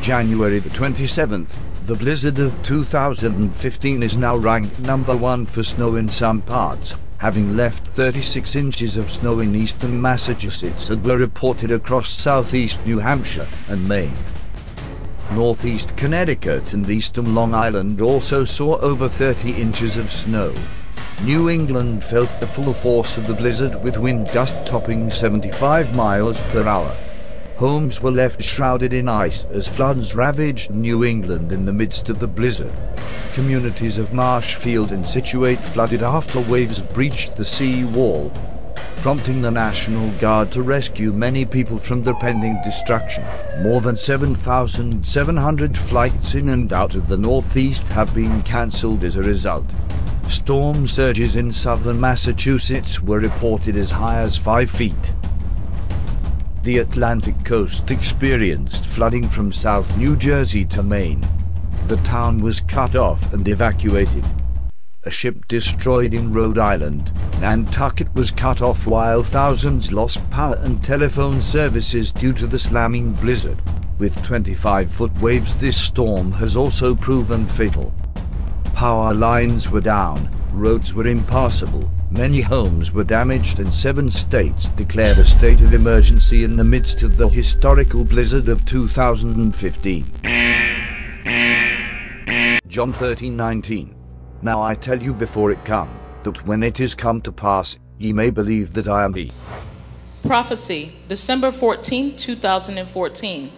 January the 27th, the blizzard of 2015 is now ranked number 1 for snow in some parts, having left 36 inches of snow in eastern Massachusetts and were reported across southeast New Hampshire and Maine. Northeast Connecticut and eastern Long Island also saw over 30 inches of snow. New England felt the full force of the blizzard with wind gusts topping 75 miles per hour. Homes were left shrouded in ice as floods ravaged New England in the midst of the blizzard. Communities of Marshfield and Scituate flooded after waves breached the sea wall, prompting the National Guard to rescue many people from the pending destruction. More than 7,700 flights in and out of the Northeast have been cancelled as a result. Storm surges in southern Massachusetts were reported as high as 5 feet. The Atlantic coast experienced flooding from South New Jersey to Maine. The town was cut off and evacuated. A ship destroyed in Rhode Island. Nantucket was cut off while thousands lost power and telephone services due to the slamming blizzard. With 25-foot waves, this storm has also proven fatal. Power lines were down, roads were impassable, many homes were damaged, and 7 states declared a state of emergency in the midst of the historical blizzard of 2015. John 13:19. Now I tell you before it come, that when it is come to pass, ye may believe that I am he. Prophecy, December 14, 2014.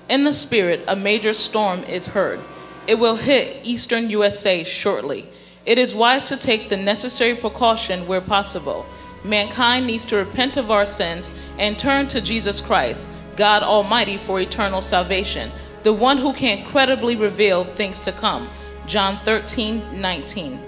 In the spirit, a major storm is heard. It will hit eastern USA shortly. It is wise to take the necessary precaution where possible. Mankind needs to repent of our sins and turn to Jesus Christ, God Almighty, for eternal salvation, the one who can credibly reveal things to come. John 13:19.